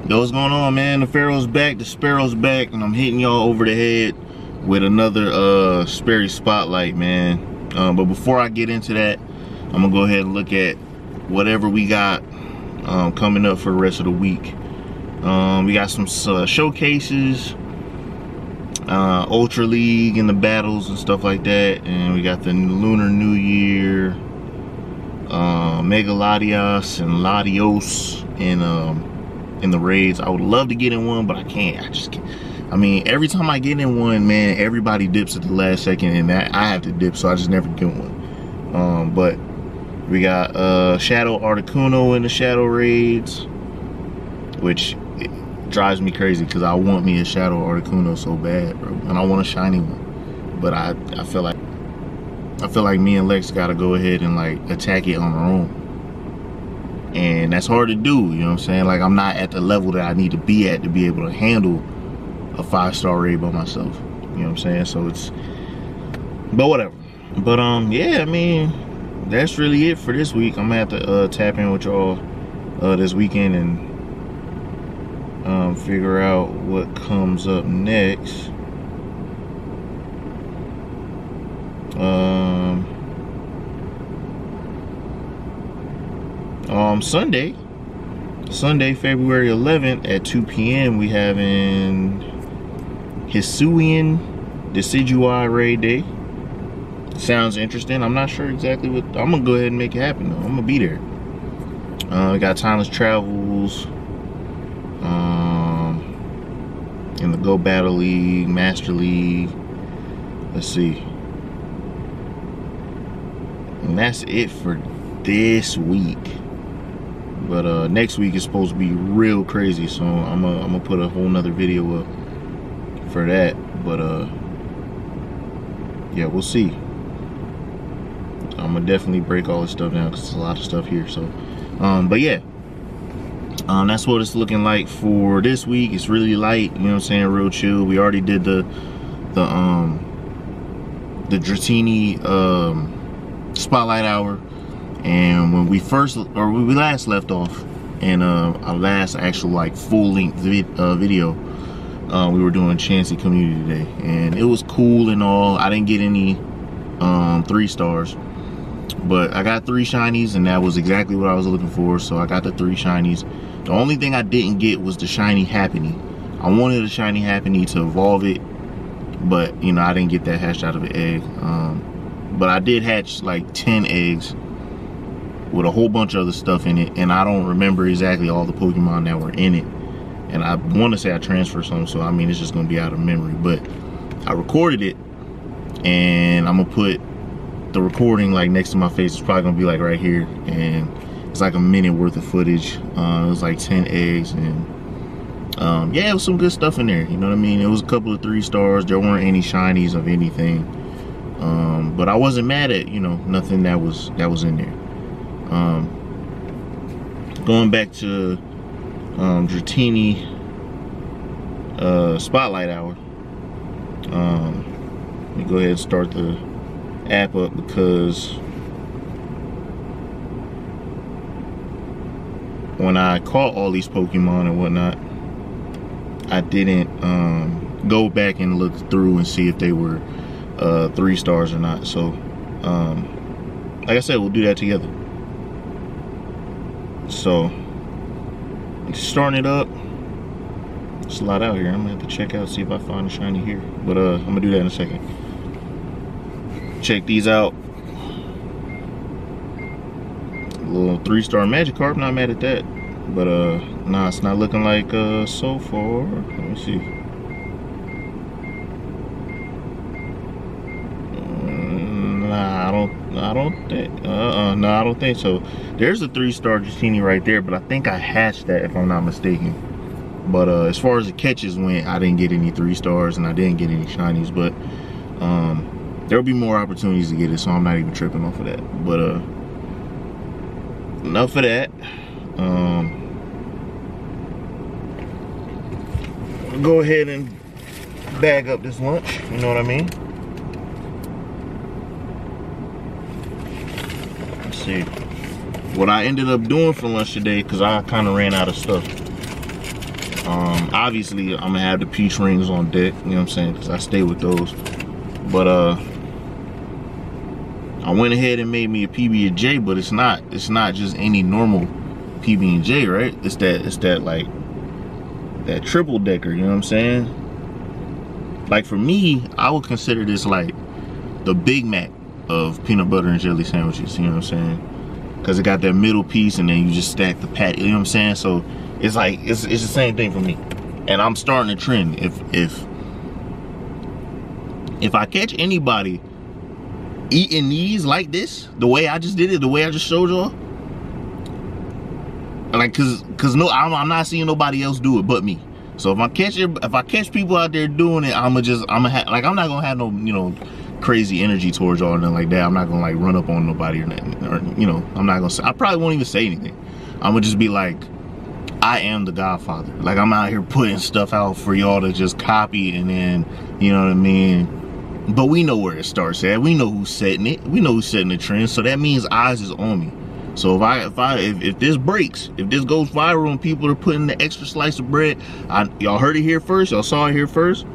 Yo, what's going on, man? The Pharaoh's back, the Sparrow's back, and I'm hitting y'all over the head with another Sperry Spotlight, man. But before I get into that, I'm gonna go ahead and look at whatever we got coming up for the rest of the week. We got some showcases, Ultra League and the battles and stuff like that, and we got the Lunar New Year, Mega Latios and Latios in the raids. I would love to get in one, but I can't. I just can't. I mean, every time I get in one, man, everybody dips at the last second, and I have to dip, so I just never get one. But we got Shadow Articuno in the Shadow raids, which drives me crazy because I want me a Shadow Articuno so bad, bro, and I want a shiny one. But I feel like me and Lex gotta go ahead and like attack it on our own. And that's hard to do, you know what I'm saying? Like, I'm not at the level that I need to be at to be able to handle a 5-star raid by myself. You know what I'm saying? So it's, but whatever. But yeah, I mean, that's really it for this week. I'm gonna have to tap in with y'all this weekend and figure out what comes up next. Sunday, February 11th at 2 p.m. we having Hisuian Decidui Raid Day. Sounds interesting. I'm not sure exactly what. I'm gonna go ahead and make it happen though. I'm gonna be there. We got Timeless Travels, in the Go Battle League, Master League. Let's see. And that's it for this week. But next week is supposed to be real crazy, so I'm gonna put a whole nother video up for that. But yeah, we'll see. I'm gonna definitely break all this stuff down because there's a lot of stuff here. So but yeah, that's what it's looking like for this week. It's really light, you know what I'm saying, real chill. We already did the Dratini Spotlight Hour. And when we last left off in our last actual like full-length video, we were doing Chansey Community Day, and it was cool and all. I didn't get any 3 stars, but I got 3 shinies, and that was exactly what I was looking for. So I got the 3 shinies. The only thing I didn't get was the shiny Happiny. I wanted a shiny Happiny to evolve it, but you know, I didn't get that hatched out of an egg. But I did hatch like 10 eggs with a whole bunch of other stuff in it, and I don't remember exactly all the Pokemon that were in it. And I want to say I transferred some, so I mean, it's just gonna be out of memory. But I recorded it, and I'm gonna put the recording like next to my face. It's probably gonna be like right here, and it's like a minute worth of footage. It was like 10 eggs, and yeah, it was some good stuff in there, you know what I mean? It was a couple of 3 stars. There weren't any shinies of anything, but I wasn't mad at, you know, nothing that was in there. Going back to Dratini Spotlight Hour, let me go ahead and start the app up, because when I caught all these Pokemon and whatnot, I didn't go back and look through and see if they were 3 stars or not. So like I said, we'll do that together. So, starting it up. It's a lot out here. I'm gonna have to check out, see if I find a shiny here. But I'm gonna do that in a second. Check these out. A little 3-star Magikarp, not mad at that. But nah, it's not looking like so far. Let me see. I don't think so. There's a 3-star Dratini right there, but I think I hatched that, if I'm not mistaken. But as far as the catches went, I didn't get any 3 stars, and I didn't get any shinies. But there'll be more opportunities to get it, so I'm not even tripping off of that. But enough of that. Go ahead and bag up this lunch, you know what I mean? Let's see what I ended up doing for lunch today, because I kind of ran out of stuff. Obviously, I'm gonna have the peach rings on deck. You know what I'm saying? Because I stay with those. But I went ahead and made me a PB&J, but it's not just any normal PB&J, right? It's that like that triple decker. You know what I'm saying? Like for me, I would consider this like the Big Mac of peanut butter and jelly sandwiches. You know what I'm saying? Because it got that middle piece, and then you just stack the patty. You know what I'm saying? So it's like it's the same thing for me. And I'm starting a trend. If I catch anybody eating these like this, the way I just did it, the way I just showed y'all, like, cause no, I'm not seeing nobody else do it but me. So if I catch people out there doing it, I'm not gonna have no, you know, crazy energy towards y'all or nothing like that. I'm not gonna like run up on nobody or nothing, or, you know, I'm not gonna say, I probably won't even say anything. I'm gonna just be like, I am the Godfather. Like, I'm out here putting stuff out for y'all to just copy, and then, you know what I mean? But we know where it starts at. We know who's setting it. We know who's setting the trend. So that means eyes is on me. So if this breaks, if this goes viral and people are putting the extra slice of bread, y'all heard it here first. Y'all saw it here first.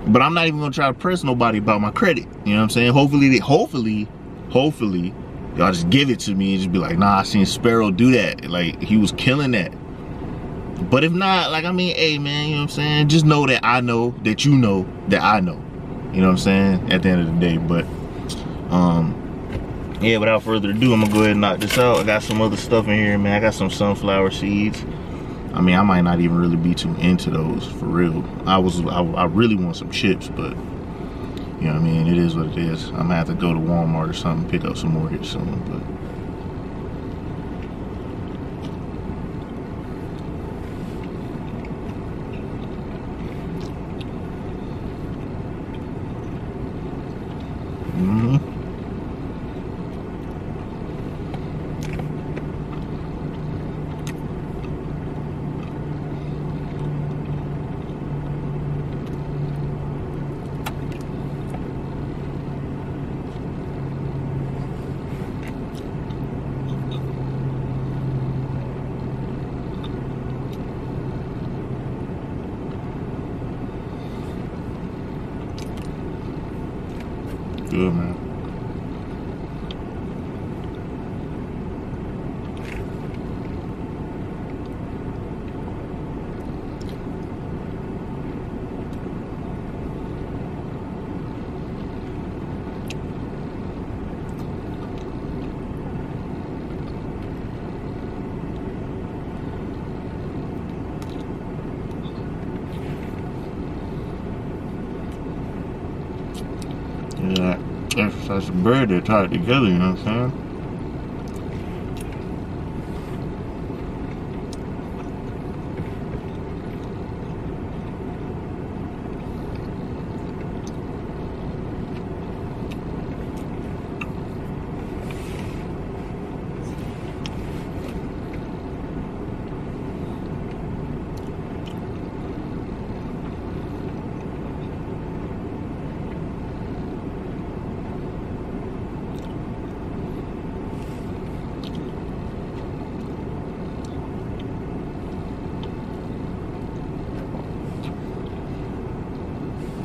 But I'm not even gonna try to press nobody about my credit. You know what I'm saying? Hopefully, y'all just give it to me and just be like, nah, I seen Sparrow do that. Like, he was killing that. But if not, like, I mean, hey man, you know what I'm saying? Just know that I know that you know that I know. You know what I'm saying? At the end of the day. But yeah, without further ado, I'm gonna go ahead and knock this out. I got some other stuff in here, man. I got some sunflower seeds. I mean, I might not even really be too into those, for real. I really want some chips, but you know what I mean? It is what it is. I'm gonna have to go to Walmart or something, pick up some more here soon, but good, man. Yeah, exercise the bread, they're tied together, you know what I'm saying?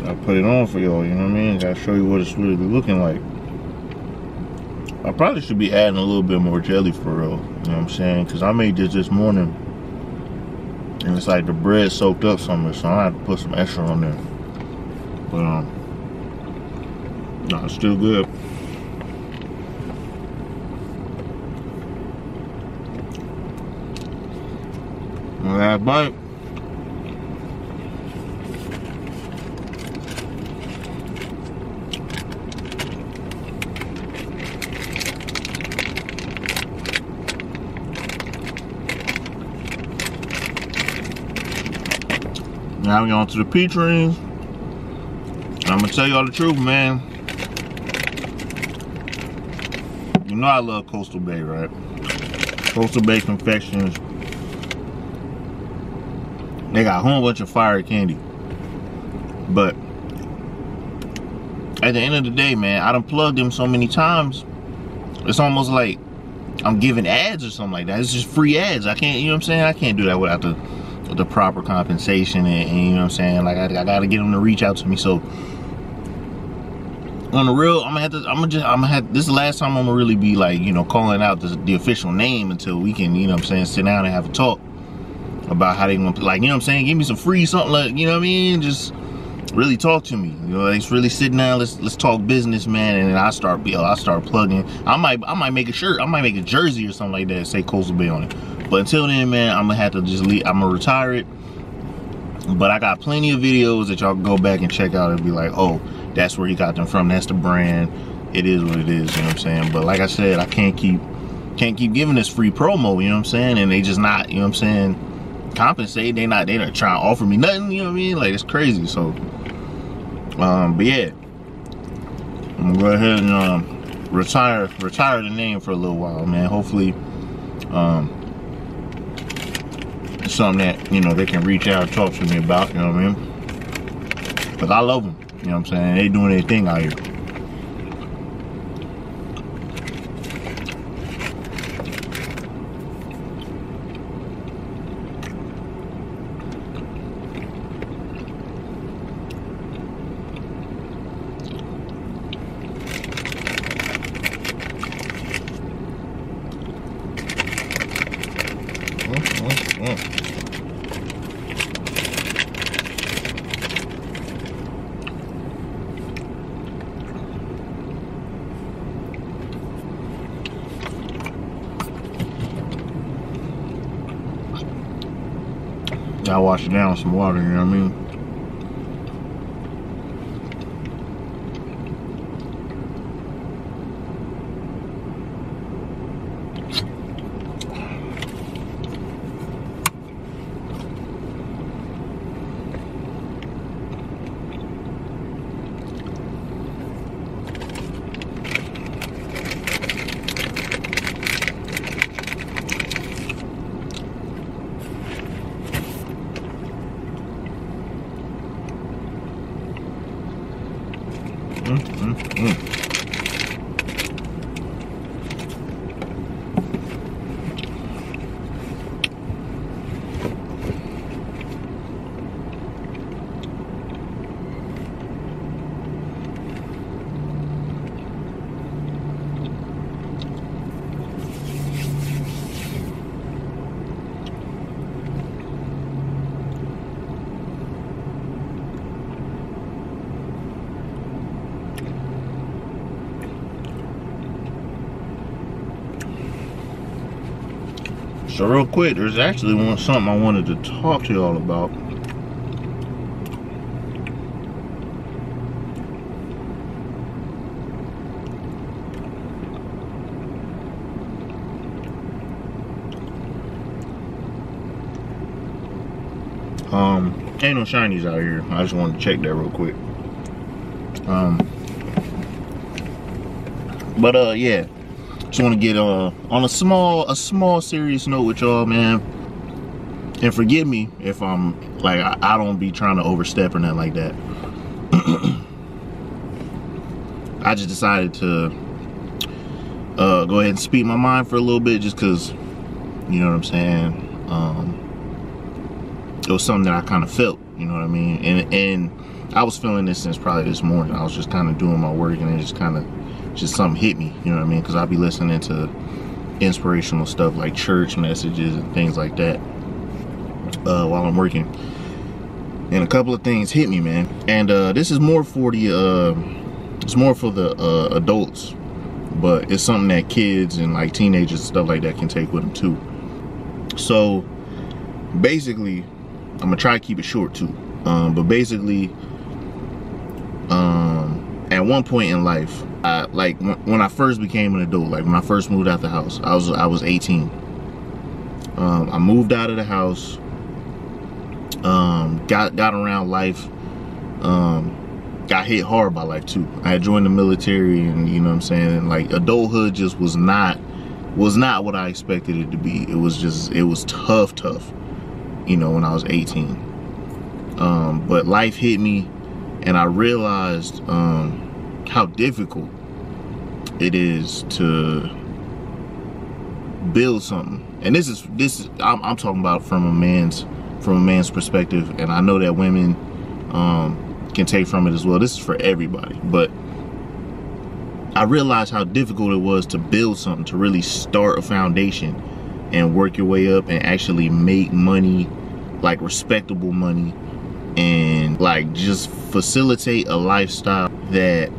I put it on for y'all, you know what I mean? Gotta show you what it's really looking like. I probably should be adding a little bit more jelly for real, you know what I'm saying? Because I made this morning, and it's like the bread soaked up somewhere, so I have to put some extra on there. But no, it's still good. One last bite. Now we on to the peach rings. And I'm gonna tell y'all the truth, man. You know I love Coastal Bay, right? Coastal Bay Confections. They got a whole bunch of fire candy. But at the end of the day, man, I done plugged them so many times. It's almost like I'm giving ads or something like that. It's just free ads. I can't, you know what I'm saying? I can't do that without the the proper compensation, and you know what I'm saying, like I gotta get them to reach out to me. So on the real, I'm gonna have this is the last time I'm gonna really be like, you know, calling out the official name until we can, you know what I'm saying, sit down and have a talk about how they want to, like, you know what I'm saying, give me some free something, like, you know what I mean, just really talk to me, you know, let's really sit down, let's talk business, man. And then I start plugging. I might make a shirt, I might make a jersey or something like that, say Coastal Bay on it. But until then, man, I'm gonna have to just leave. I'm gonna retire it. But I got plenty of videos that y'all can go back and check out and be like, oh, that's where he got them from, that's the brand. It is what it is, you know what I'm saying? But like I said, I can't keep giving this free promo, you know what I'm saying? And they just not, you know what I'm saying, compensate. They not trying to offer me nothing, you know what I mean? Like, it's crazy. So but yeah, I'm gonna go ahead and retire the name for a little while, man. Hopefully it's something that, you know, they can reach out and talk to me about, you know what I mean? Because I love them, you know what I'm saying? They doing their thing out here. Gotta wash it down with some water, you know what I mean? So real quick, there's actually something I wanted to talk to y'all about. Ain't no shinies out here. I just wanted to check that real quick. Yeah. Just want to get on a small serious note with y'all, man. And forgive me if I'm like I don't be trying to overstep or nothing like that. I just decided to go ahead and speak my mind for a little bit, just because, you know what I'm saying, it was something that I kind of felt, you know what I mean, and I was feeling this since probably this morning. I was just kind of doing my work, and it just something hit me, you know what I mean, because I'll be listening to inspirational stuff like church messages and things like that while I'm working, and a couple of things hit me, man. And this is more for the it's more for the adults, but it's something that kids and like teenagers and stuff like that can take with them too. So basically, I'm gonna try to keep it short too, but basically at one point in life, like when I first became an adult, like when I first moved out the house, I was 18. I moved out of the house, got around life, got hit hard by life too. I had joined the military, and you know what I'm saying, like adulthood just was not what I expected it to be. It was tough, you know, when I was 18. But life hit me, and I realized how difficult it is to build something. And this is I'm talking about from a man's from a man's perspective, and I know that women can take from it as well. This is for everybody, but I realized how difficult it was to build something, to really start a foundation and work your way up and actually make money, like respectable money, and like just facilitate a lifestyle that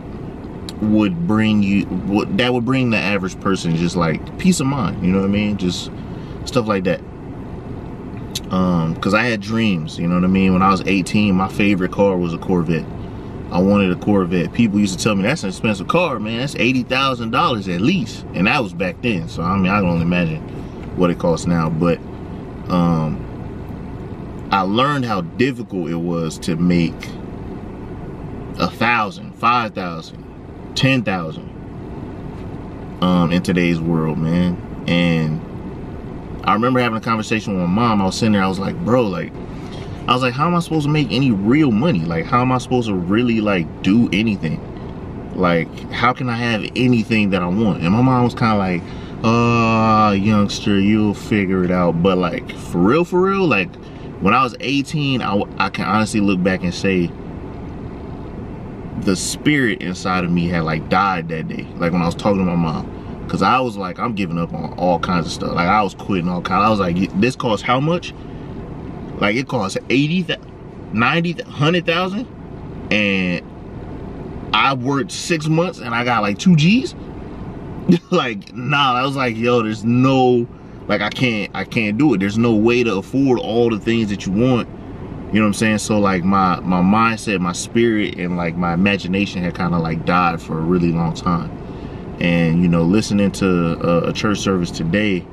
would bring the average person just like peace of mind, you know what I mean? Just stuff like that. Because I had dreams, you know what I mean? When I was 18, my favorite car was a Corvette. I wanted a Corvette. People used to tell me, that's an expensive car, man. That's $80,000 at least. And that was back then. So, I mean, I can only imagine what it costs now. But I learned how difficult it was to make 1,000, 5,000, 10,000 in today's world, man. And I remember having a conversation with my mom. I was sitting there, I was like, bro, like, I was like, how am I supposed to make any real money? Like, how am I supposed to really like do anything? Like, how can I have anything that I want? And my mom was kind of like, youngster, you'll figure it out. But like, for real, like, when I was 18, I can honestly look back and say the spirit inside of me had like died that day. Like when I was talking to my mom. Cause I was like, I'm giving up on all kinds of stuff. Like I was quitting all kinds. I was like, this costs how much? Like it costs 80, 90, 100,000, and I worked 6 months and I got like 2 G's. Like, nah, I was like, yo, there's no, like I can't do it. There's no way to afford all the things that you want. You know what I'm saying? So like my mindset, my spirit, and like my imagination had kind of like died for a really long time. And, you know, listening to a church service today,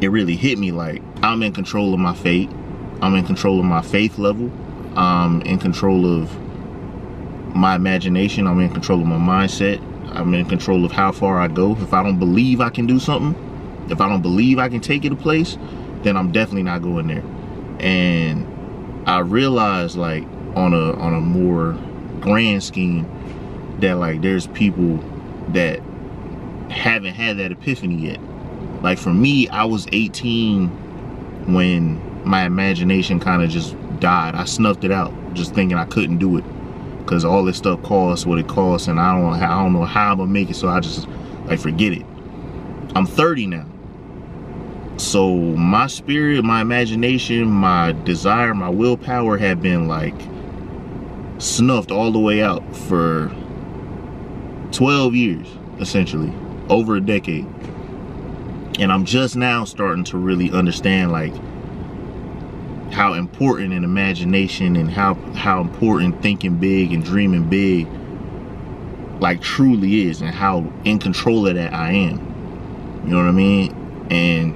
it really hit me like I'm in control of my fate. I'm in control of my faith level. I'm in control of my imagination. I'm in control of my mindset. I'm in control of how far I go. If I don't believe I can do something, if I don't believe I can take it a place, then I'm definitely not going there. And I realized like on a more grand scheme that like there's people that haven't had that epiphany yet. Like for me, I was 18 when my imagination kind of just died. I snuffed it out, just thinking I couldn't do it because all this stuff costs what it costs, and I don't know how I'm gonna make it. So I just like forget it. I'm 30 now, so my spirit, my imagination, my desire, my willpower have been like snuffed all the way out for 12 years, essentially, over a decade. And I'm just now starting to really understand like how important an imagination and how important thinking big and dreaming big like truly is, and how in control of that I am. You know what I mean? And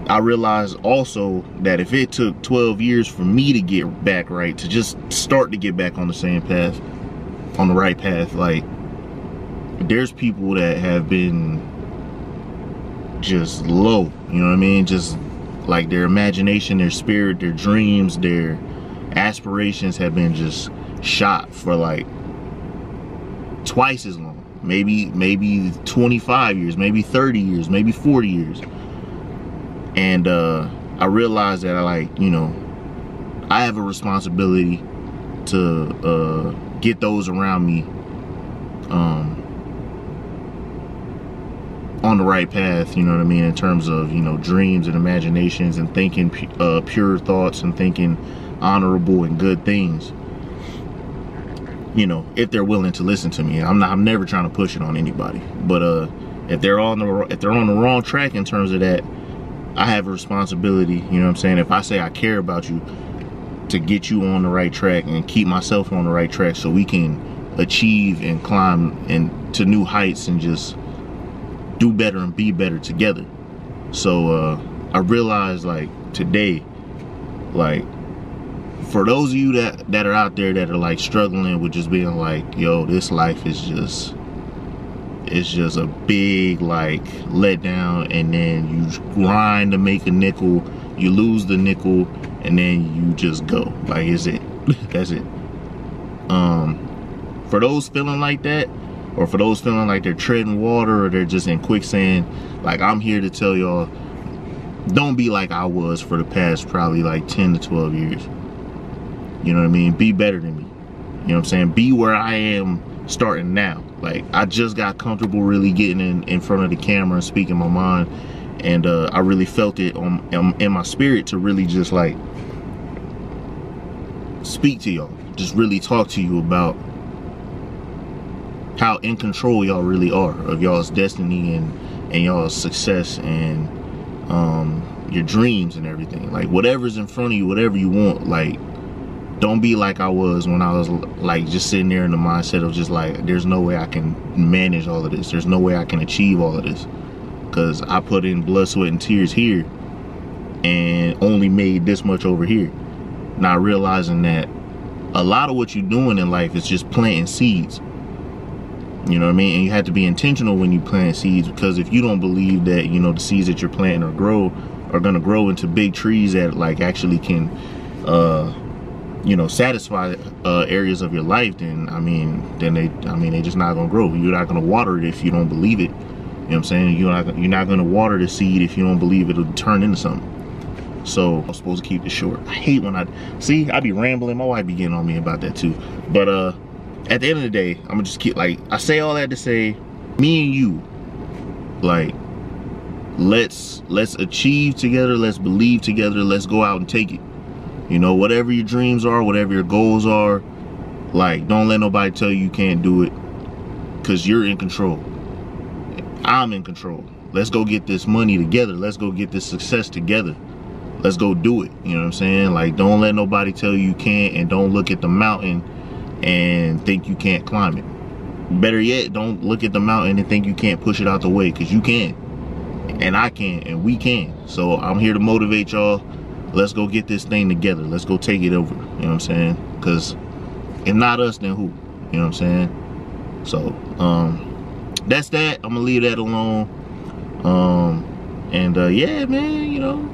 I realized also that if it took 12 years for me to get back right, to just start to get back on the same path, on the right path, like there's people that have been just low, you know what I mean? Just like their imagination, their spirit, their dreams, their aspirations have been just shot for like twice as long. Maybe 25 years, maybe 30 years, maybe 40 years. And I realized that I have a responsibility to get those around me on the right path, you know what I mean, in terms of, you know, dreams and imaginations and thinking pure thoughts and thinking honorable and good things, you know, if they're willing to listen to me. I'm never trying to push it on anybody, but if they're on the wrong track in terms of that, I have a responsibility, you know what I'm saying? If I say I care about you, to get you on the right track and keep myself on the right track so we can achieve and climb to new heights and just do better and be better together. So I realized like today, like for those of you that are out there that are like struggling with just being like, yo, this life is just, it's just a big like letdown, and then you grind to make a nickel, you lose the nickel, and then you just go. Like, is it? That's it. For those feeling like that, or for those feeling like they're treading water or they're just in quicksand, like I'm here to tell y'all, don't be like I was for the past probably like 10 to 12 years. You know what I mean? Be better than me. You know what I'm saying? Be where I am starting now. Like, I just got comfortable really getting in front of the camera and speaking my mind. And I really felt it in my spirit to really just like speak to y'all. Just really talk to you about how in control y'all really are of y'all's destiny and y'all's success and your dreams and everything. Like, whatever's in front of you, whatever you want, like, don't be like I was when I was like just sitting there in the mindset of just like, there's no way I can manage all of this. There's no way I can achieve all of this. Because I put in blood, sweat, and tears here and only made this much over here. Not realizing that a lot of what you're doing in life is just planting seeds. You know what I mean? And you have to be intentional when you plant seeds, because if you don't believe that, you know, the seeds that you're planting are gonna grow into big trees that like actually can you know, satisfy areas of your life, then they just not gonna grow. You're not gonna water it if you don't believe it. You know what I'm saying? You're not gonna water the seed if you don't believe it'll turn into something. So I'm supposed to keep this short. I hate when I be rambling. My wife be getting on me about that too. But at the end of the day, I'm gonna just keep, like, I say all that to say, me and you, like, let's achieve together, let's believe together, let's go out and take it. You know, whatever your dreams are, whatever your goals are, like, don't let nobody tell you can't do it, because you're in control. I'm in control. Let's go get this money together. Let's go get this success together. Let's go do it. You know what I'm saying? Like, don't let nobody tell you can't, and don't look at the mountain and think you can't climb it. Better yet, don't look at the mountain and think you can't push it out the way, because you can. And I can, and we can. So I'm here to motivate y'all. Let's go get this thing together. Let's go take it over. You know what I'm saying? Because if not us, then who? You know what I'm saying? So that's that. I'm gonna leave that alone. Yeah, man, you know,